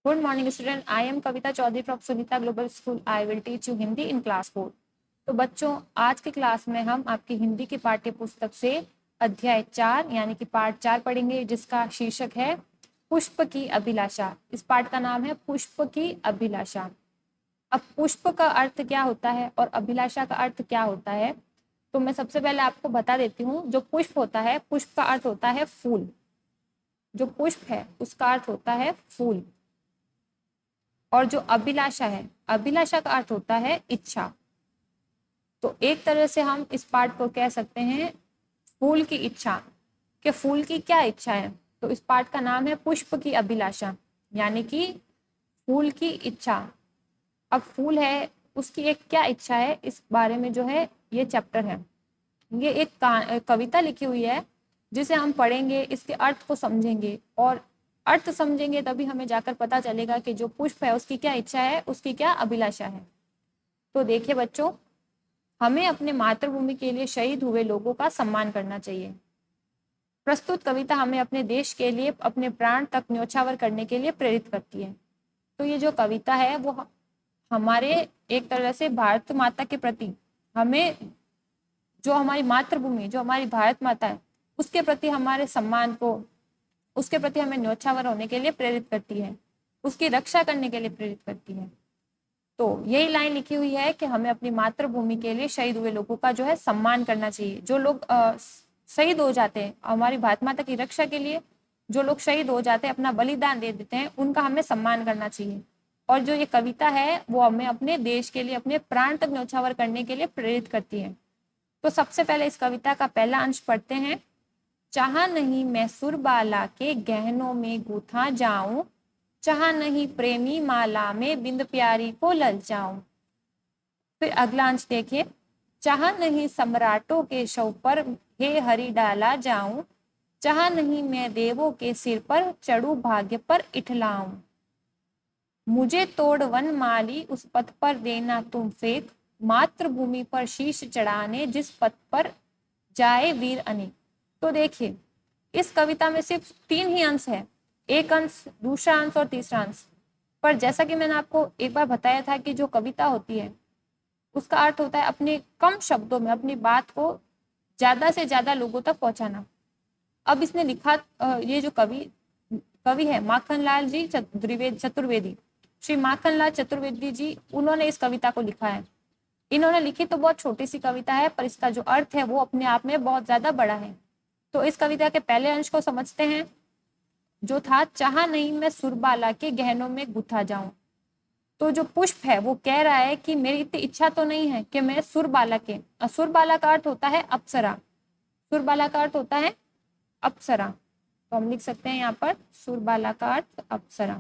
Good morning, student. I am Kavita Chaudhary from Sunita Global School. I will teach you Hindi in class 4. तो बच्चों, आज की class में हम आपकी हिंदी की पाठ्य पुस्तक से अध्याय 4 यानी कि पाठ 4 पढ़ेंगे, जिसका शीर्षक है पुष्प की अभिलाषा। इस पाठ का नाम है पुष्प की अभिलाषा। अब पुष्प का अर्थ क्या होता है और अभिलाषा का अर्थ क्या होता है, तो मैं सबसे पहले आपको बता देती हूँ। जो पुष्प होता है, पुष्प का अर्थ होता है फूल। जो पुष्प है उसका अर्थ होता है फूल। और जो अभिलाषा है, अभिलाषा का अर्थ होता है इच्छा। तो एक तरह से हम इस पाठ को कह सकते हैं फूल की इच्छा। कि फूल की क्या इच्छा है, तो इस पाठ का नाम है पुष्प की अभिलाषा, यानी कि फूल की इच्छा। अब फूल है, उसकी एक क्या इच्छा है, इस बारे में जो है ये चैप्टर है। ये एक कविता लिखी हुई है, जिसे हम पढ़ेंगे, इसके अर्थ को समझेंगे, और अर्थ समझेंगे तभी हमें जाकर पता चलेगा कि जो पुष्प है उसकी क्या इच्छा है, उसकी क्या अभिलाषा है। तो देखिए बच्चों, हमें अपने मातृभूमि के लिए शहीद हुए लोगों का सम्मान करना चाहिए। प्रस्तुत कविता हमें अपने देश के लिए अपने प्राण तक न्योछावर करने के लिए प्रेरित करती है। तो ये जो कविता है वो हमारे एक तरह से भारत माता के प्रति, हमें जो हमारी मातृभूमि, जो हमारी भारत माता है, उसके प्रति हमारे सम्मान को, उसके प्रति हमें न्योछावर होने के लिए प्रेरित करती है, उसकी रक्षा करने के लिए प्रेरित करती है। तो यही लाइन लिखी हुई है कि हमें अपनी मातृभूमि के लिए शहीद हुए लोगों का जो है सम्मान करना चाहिए। जो लोग शहीद हो जाते हैं हमारी भारत माता की रक्षा के लिए, जो लोग शहीद हो जाते हैं, अपना बलिदान दे देते हैं, उनका हमें सम्मान करना चाहिए। और जो ये कविता है वो हमें अपने देश के लिए अपने प्राण तक न्योछावर करने के लिए प्रेरित करती है। तो सबसे पहले इस कविता का पहला अंश पढ़ते हैं। चाहा नहीं मैं सुरबाला के गहनों में गूथा जाऊं, चाहा नहीं प्रेमी माला में बिंद प्यारी को ललचाऊं। फिर अगला अंश देखिए। चाहा नहीं सम्राटों के शव पर हे हरि डाला जाऊं, चाहा नहीं मैं देवों के सिर पर चढ़ू भाग्य पर इठलाऊं। मुझे तोड़ वन माली उस पथ पर देना तुम फेंक, मातृभूमि पर शीश चढ़ाने जिस पथ पर जाए वीर अनेक। तो देखिए, इस कविता में सिर्फ 3 ही अंश है, एक अंश, दूसरा अंश और तीसरा अंश। पर जैसा कि मैंने आपको एक बार बताया था कि जो कविता होती है उसका अर्थ होता है अपने कम शब्दों में अपनी बात को ज्यादा से ज्यादा लोगों तक पहुंचाना। अब इसने लिखा, ये जो कवि है माखनलाल जी चतुर्वेदी, श्री माखनलाल चतुर्वेदी जी, उन्होंने इस कविता को लिखा है। इन्होंने लिखी तो बहुत छोटी सी कविता है, पर इसका जो अर्थ है वो अपने आप में बहुत ज्यादा बड़ा है। तो इस कविता के पहले अंश को समझते हैं, जो था चाहा नहीं मैं सुरबाला के गहनों में गुथा जाऊं। तो जो पुष्प है वो कह रहा है कि मेरी इतनी इच्छा तो नहीं है कि मैं सुरबाला के, सुरबाला का अर्थ होता है अप्सरा, सुरबाला का अर्थ होता है अप्सरा। तो हम लिख सकते हैं यहाँ पर सुरबाला का अर्थ अप्सरा।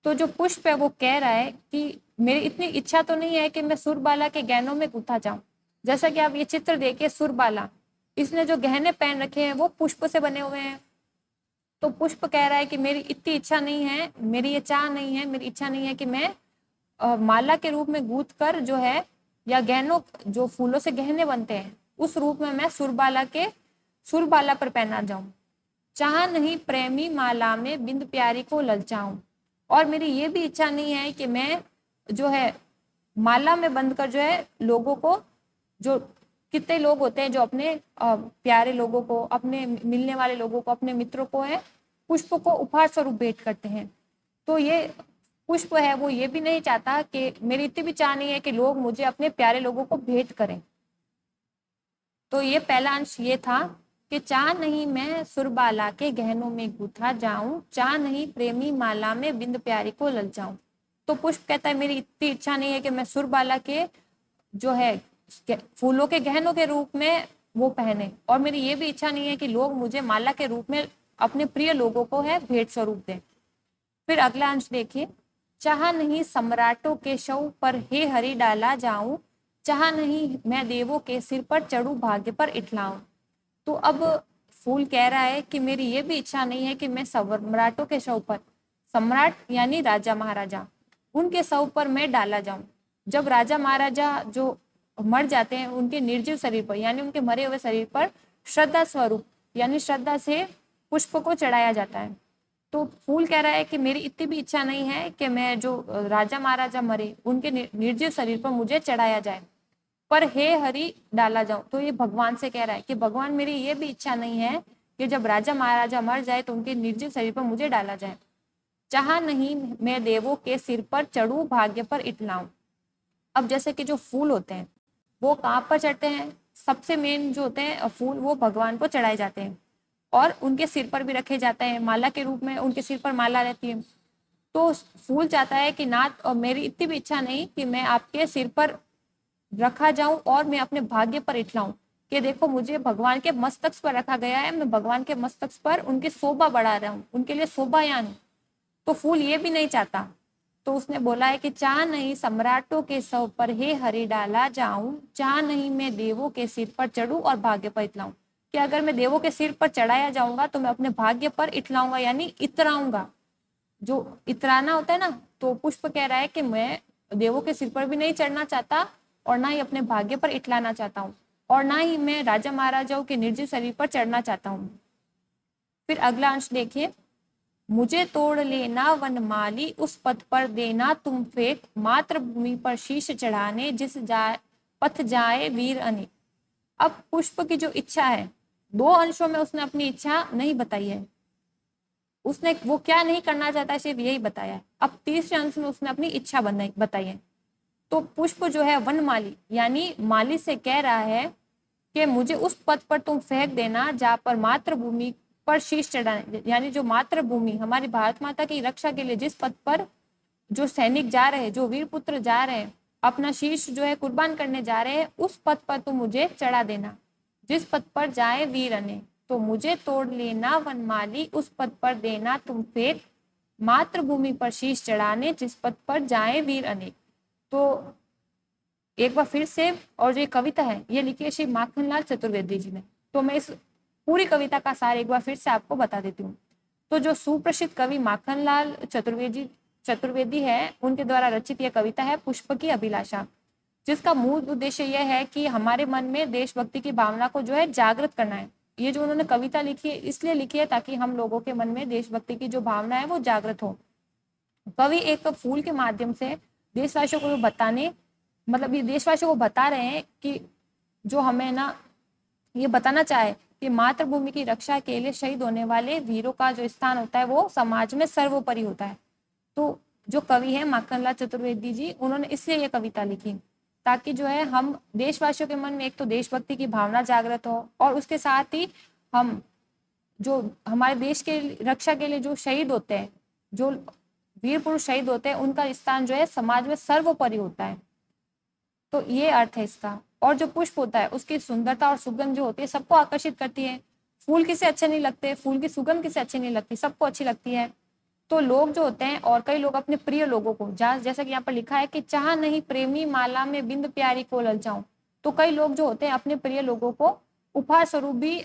तो जो पुष्प है वो कह रहा है कि मेरी इतनी इच्छा तो नहीं है कि मैं सुरबाला के गहनों में गुथा जाऊं। जैसा कि आप ये चित्र देखिए, सुरबाला, इसने जो गहने पहन रखे हैं वो पुष्प से बने हुए हैं। तो पुष्प कह रहा है कि मेरी इतनी इच्छा नहीं है, मेरी ये चाह नहीं है, मेरी इच्छा नहीं है कि मैं माला के रूप में गूंथ कर जो है, या गहनों, जो फूलों से गहने बनते हैं उस रूप में मैं सुरबाला पर पहना जाऊं। चाह नहीं प्रेमी माला में बिंद प्यारी को ललचाऊं। और मेरी ये भी इच्छा नहीं है कि मैं जो है माला में बंद कर जो है लोगों को, जो कितने लोग होते हैं जो अपने प्यारे लोगों को, अपने मिलने वाले लोगों को, अपने मित्रों को है पुष्प को उपहार स्वरूप भेंट करते हैं। तो ये पुष्प है वो ये भी नहीं चाहता कि, मेरी इतनी भी चाह नहीं है कि लोग मुझे अपने प्यारे लोगों को भेंट करें। तो ये पहला अंश ये था कि चाह नहीं मैं सुरबाला के गहनों में गूथा जाऊं, चाह नहीं प्रेमी माला में बिंद प्यारी को ललचाऊं। तो पुष्प कहता है मेरी इतनी इच्छा नहीं है कि मैं सुरबाला के जो है फूलों के गहनों के रूप में वो पहने, और मेरी ये भी इच्छा नहीं है कि लोग मुझे माला के रूप में अपने प्रिय लोगों को है भेंट स्वरूप दें। फिर अगला अंश देखिए। चाह नहीं सम्राटों के शव पर हे हरि डाला जाऊं, चाह नहीं मैं देवों के सिर पर चढ़ू भाग्य पर इठलाऊं। तो अब फूल कह रहा है कि मेरी ये भी इच्छा नहीं है कि मैं सम्राटों के शव पर, सम्राट यानी राजा महाराजा, उनके शव पर मैं डाला जाऊं। जब राजा महाराजा जो मर जाते हैं उनके निर्जीव शरीर पर, यानी उनके मरे हुए शरीर पर श्रद्धा स्वरूप यानी श्रद्धा से पुष्प को चढ़ाया जाता है। तो फूल कह रहा है कि मेरी इतनी भी इच्छा नहीं है कि मैं जो राजा महाराजा मरे उनके निर्जीव शरीर पर मुझे चढ़ाया जाए, पर हे हरि डाला जाऊं। तो ये भगवान से कह रहा है कि भगवान मेरी ये भी इच्छा नहीं है कि जब राजा महाराजा मर जाए तो उनके निर्जीव शरीर पर मुझे डाला जाए। चाहा नहीं मैं देवों के सिर पर चढ़ूं, भाग्य पर इटलाऊं। अब जैसे कि जो फूल होते हैं वो कहाँ पर चढ़ते हैं, सबसे मेन जो होते हैं फूल वो भगवान को चढ़ाए जाते हैं और उनके सिर पर भी रखे जाते हैं, माला के रूप में उनके सिर पर माला रहती है। तो फूल चाहता है कि नाथ, और मेरी इतनी भी इच्छा नहीं कि मैं आपके सिर पर रखा जाऊं और मैं अपने भाग्य पर इठलाऊं कि देखो मुझे भगवान के मस्तक पर रखा गया है, मैं भगवान के मस्तक पर उनकी शोभा बढ़ा रहा हूँ, उनके लिए शोभायान हूँ। तो फूल ये भी नहीं चाहता। तो उसने बोला है कि चाह नहीं सम्राटों के सौ पर हे हरि डाला जाऊं, चाह नहीं मैं देवों के सिर पर चढ़ूं और भाग्य पर इतलाऊं। कि अगर मैं देवों के सिर पर चढ़ाया जाऊंगा तो मैं अपने भाग्य पर इतलाऊंगा, यानी इतराऊंगा। जो इतराना होता है ना, तो पुष्प कह रहा है कि मैं देवों के सिर पर भी नहीं चढ़ना चाहता और ना ही अपने भाग्य पर इटलाना चाहता हूँ और ना ही मैं राजा महाराजाओं के निर्जीव शरीर पर चढ़ना चाहता हूँ। फिर अगला अंश देखिए, मुझे तोड़ लेना वनमाली उस पथ पर देना तुम फेंक, मातृभूमि पर शीश चढ़ाने जिस जाए पथ जाए वीर अनेक। अब पुष्प की जो इच्छा है, दो अंशों में उसने अपनी इच्छा नहीं बताई है, उसने वो क्या नहीं करना चाहता है सिर्फ यही बताया है। अब तीसरे अंश में उसने अपनी इच्छा बताई है। तो पुष्प जो है वनमाली यानी माली से कह रहा है कि मुझे उस पद पर तुम फेंक देना जहां पर मातृभूमि पर शीश चढ़ाने, यानी जो मातृभूमि हमारी भारत माता की रक्षा के लिए जिस पद पर जो सैनिक जा रहे हैं, जो वीर पुत्र जा रहे हैं, अपना शीश जो है कुर्बान करने जा रहे हैं, उस पद पर तुम मुझे चढ़ा देना जिस पद पर जाए वीर अने। तो मुझे तोड़ लेना वनमाली उस पद पर देना तुम फेंक, मातृभूमि पर शीश चढ़ाने जिस पद पर जाए वीर अनेक। तो एक बार फिर से, और जो कविता है ये लिखी है श्री माखनलाल चतुर्वेदी जी ने। तो मैं इस पूरी कविता का सार एक बार फिर से आपको बता देती हूँ। तो जो सुप्रसिद्ध कवि माखनलाल चतुर्वेदी है उनके द्वारा रचित यह कविता है पुष्प की अभिलाषा, जिसका मूल उद्देश्य यह है कि हमारे मन में देशभक्ति की भावना को जो है जागृत करना है। ये जो उन्होंने कविता लिखी है इसलिए लिखी है ताकि हम लोगों के मन में देशभक्ति की जो भावना है वो जागृत हो। कवि एक फूल के माध्यम से देशवासियों को बताने, मतलब ये देशवासियों को बता रहे हैं कि जो हमें ना ये बताना चाहे कि मातृभूमि की रक्षा के लिए शहीद होने वाले वीरों का जो स्थान होता है वो समाज में सर्वोपरि होता है। तो जो कवि है माखनलाल चतुर्वेदी जी, उन्होंने इसलिए ये कविता लिखी ताकि जो है हम देशवासियों के मन में एक तो देशभक्ति की भावना जागृत हो और उसके साथ ही हम जो हमारे देश के रक्षा के लिए जो शहीद होते हैं, जो वीर पुरुष शहीद होते हैं, उनका स्थान जो है समाज में सर्वोपरि होता है। तो ये अर्थ है इसका। और जो पुष्प होता है उसकी सुंदरता और सुगंध जो होती है सबको आकर्षित करती है। फूल किसे अच्छे नहीं लगते, फूल की सुगंध किसे अच्छी नहीं लगती, सबको अच्छी लगती है। तो लोग जो होते हैं, और कई लोग अपने प्रिय लोगों को, जैसा कि यहाँ पर लिखा है कि चाह नहीं प्रेमी माला में बिंद प्यारी को ललचाऊं। तो कई लोग जो होते हैं अपने प्रिय लोगों को उपहार स्वरूप भी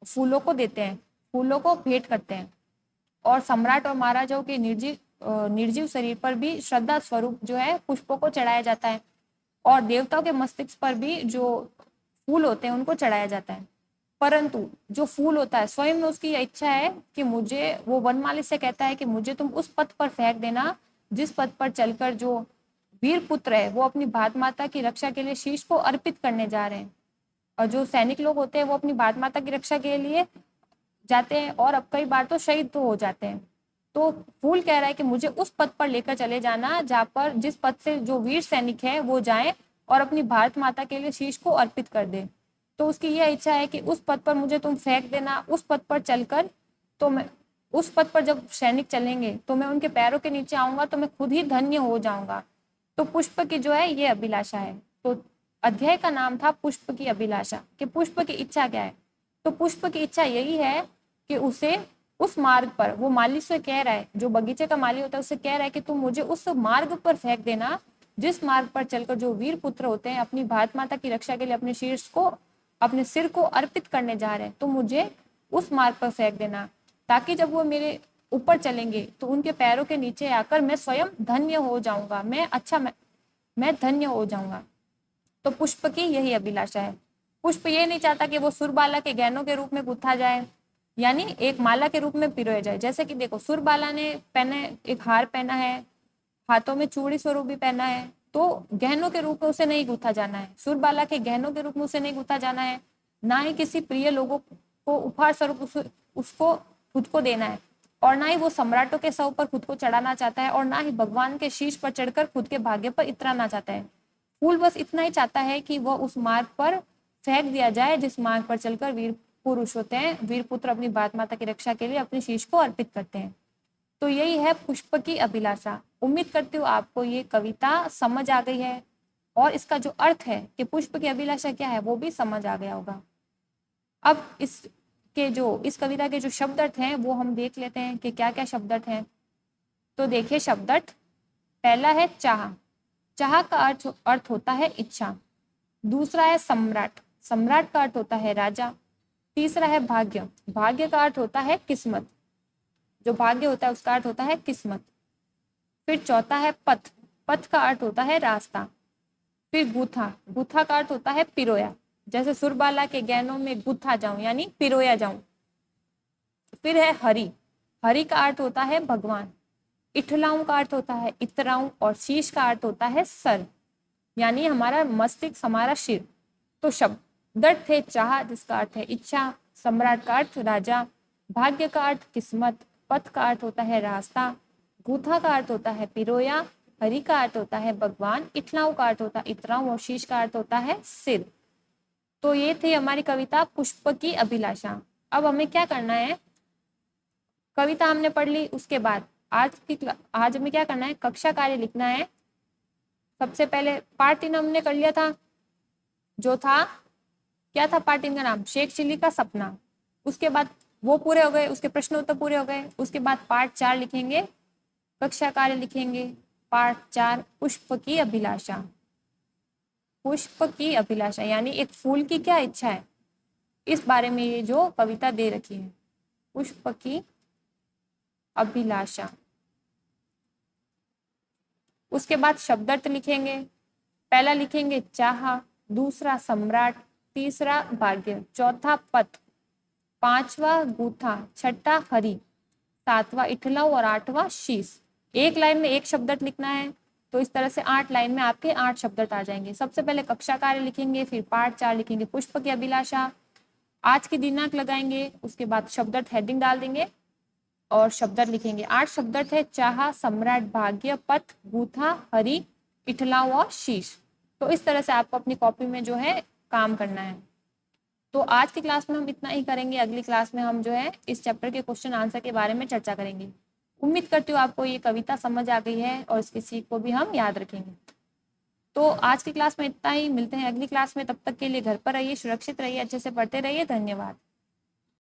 फूलों को देते हैं, फूलों को भेंट करते हैं। और सम्राट और महाराजाओं के निर्जीव शरीर पर भी श्रद्धा स्वरूप जो है पुष्पों को चढ़ाया जाता है और देवताओं के मस्तिष्क पर भी जो फूल होते हैं उनको चढ़ाया जाता है। परंतु जो फूल होता है स्वयं में उसकी इच्छा है कि मुझे, वो वनमाली से कहता है कि मुझे तुम उस पथ पर फेंक देना जिस पथ पर चलकर जो वीर पुत्र है वो अपनी भारत माता की रक्षा के लिए शीश को अर्पित करने जा रहे हैं। और जो सैनिक लोग होते हैं वो अपनी भारत माता की रक्षा के लिए जाते हैं और अब कई बार तो शहीद तो हो जाते हैं। तो फूल कह रहा है कि मुझे उस पद पर लेकर चले जाना जहाँ पर जिस पद से जो वीर सैनिक है वो जाए और अपनी भारत माता के लिए शीश को अर्पित कर दे। तो उसकी यह इच्छा है कि उस पद पर मुझे तुम फेंक देना, उस पद पर चलकर, तो मैं उस पद पर जब सैनिक चलेंगे तो मैं उनके पैरों के नीचे आऊंगा तो मैं खुद ही धन्य हो जाऊंगा। तो पुष्प की जो है ये अभिलाषा है। तो अध्याय का नाम था पुष्प की अभिलाषा, कि पुष्प की इच्छा क्या है। तो पुष्प की इच्छा यही है कि उसे उस मार्ग पर, वो माली से कह रहा है, जो बगीचे का माली होता है उससे कह रहा है कि तुम मुझे उस मार्ग पर फेंक देना जिस मार्ग पर चलकर जो वीर पुत्र होते हैं अपनी भारत माता की रक्षा के लिए अपने शीर्ष को, अपने सिर को अर्पित करने जा रहे हैं, तो मुझे उस मार्ग पर फेंक देना ताकि जब वो मेरे ऊपर चलेंगे तो उनके पैरों के नीचे आकर मैं स्वयं धन्य हो जाऊंगा, मैं धन्य हो जाऊंगा। तो पुष्प की यही अभिलाषा है। पुष्प ये नहीं चाहता कि वो सुरबाला के गहनों के रूप में गुथा जाए यानी एक माला के रूप में पिरोया जाए। जैसे कि देखो, सुरबाला ने पहने एक हार पहना है, हाथों में चूड़ी स्वरूप भी पहना है, तो गहनों के रूप में उसे नहीं गूंथा जाना है, सुरबाला के गहनों के रूप में उसे नहीं गूंथा जाना है, ना ही किसी प्रिय लोगों को उपहार स्वरूप उसको खुद को देना है, और ना ही वो सम्राटों के सौ पर खुद को चढ़ाना चाहता है, और ना ही भगवान के शीश पर चढ़कर खुद के भाग्य पर इतराना चाहता है। फूल बस इतना ही चाहता है कि वह उस मार्ग पर फेंक दिया जाए जिस मार्ग पर चलकर वीर पुरुष होते हैं, वीर पुत्र अपनी भारत माता की रक्षा के लिए अपनी शीश को अर्पित करते हैं। तो यही है पुष्प की अभिलाषा। उम्मीद करती हूँ आपको ये कविता समझ आ गई है, और इसका जो अर्थ है कि पुष्प की अभिलाषा क्या है वो भी समझ आ गया होगा। अब इस कविता के जो शब्द अर्थ हैं वो हम देख लेते हैं कि क्या क्या शब्द अर्थ हैं। तो देखिए शब्द अर्थ, पहला है चाह, चाह का अर्थ होता है इच्छा। दूसरा है सम्राट, सम्राट का अर्थ होता है राजा। तीसरा है भाग्य, भाग्य का अर्थ होता है किस्मत, जो भाग्य होता है उसका अर्थ होता है किस्मत। फिर चौथा है पथ, पथ का अर्थ होता है रास्ता। फिर गुथा, गुथा का अर्थ होता है पिरोया, जैसे सुरबाला के गहनों में गुथा जाऊं यानी पिरोया जाऊं। फिर है हरि, हरि का अर्थ होता है भगवान। इठलाऊं का अर्थ होता है इतराऊं, और शीश का अर्थ होता है सर, यानी हमारा मस्तिष्क, हमारा सिर। तो शब्द थे चाह जिसका अर्थ है इच्छा, सम्राट का अर्थ राजा, भाग्य का अर्थ किस्मत, पथ का अर्थ होता है रास्ता, गूथा का अर्थ होता है पिरोया, हरि का अर्थ होता है भगवान, इठलाऊ का अर्थ होता है इतराऊ, और शीश का अर्थ होता है सिर। तो ये थी हमारी कविता पुष्प की अभिलाषा। अब हमें क्या करना है, कविता हमने पढ़ ली, उसके बाद आज हमें क्या करना है, कक्षा कार्य लिखना है। सबसे पहले पार्ट 3 हमने कर लिया था, जो था क्या था पार्ट 3 का नाम, शेख चिल्ली का सपना। उसके बाद वो पूरे हो गए, उसके प्रश्न उत्तर पूरे हो गए। उसके बाद पार्ट 4 लिखेंगे, कक्षा कार्य लिखेंगे। पार्ट 4 पुष्प की अभिलाषा, पुष्प की अभिलाषा यानी एक फूल की क्या इच्छा है, इस बारे में ये जो कविता दे रखी है, पुष्प की अभिलाषा। उसके बाद शब्दार्थ लिखेंगे, पहला लिखेंगे चाह, दूसरा सम्राट, तीसरा भाग्य, चौथा पथ, पांचवा गूथा, छठा हरि, सातवां इठलाऊ और आठवां शीश। एक लाइन में एक शब्दार्थ लिखना है, तो इस तरह से 8 लाइन में आपके 8 शब्दार्थ आ जाएंगे। सबसे पहले कक्षा कार्य लिखेंगे, फिर पार्ट 4 लिखेंगे पुष्प की अभिलाषा, आज की दिनांक लगाएंगे, उसके बाद शब्दार्थ हेडिंग डाल देंगे और शब्दार्थ लिखेंगे। 8 शब्दार्थ है चाह, सम्राट, भाग्य, पथ, गूथा, हरि, इठलाऊ और शीश। तो इस तरह से आपको अपनी कॉपी में जो है काम करना है। तो आज की क्लास में हम इतना ही करेंगे, अगली क्लास में हम जो है इस चैप्टर के क्वेश्चन आंसर के बारे में चर्चा करेंगे। उम्मीद करती हूँ आपको ये कविता समझ आ गई है और इसकी सीख को भी हम याद रखेंगे। तो आज की क्लास में इतना ही, मिलते हैं अगली क्लास में। तब तक के लिए घर पर रहिए, सुरक्षित रहिए, अच्छे से पढ़ते रहिए। धन्यवाद।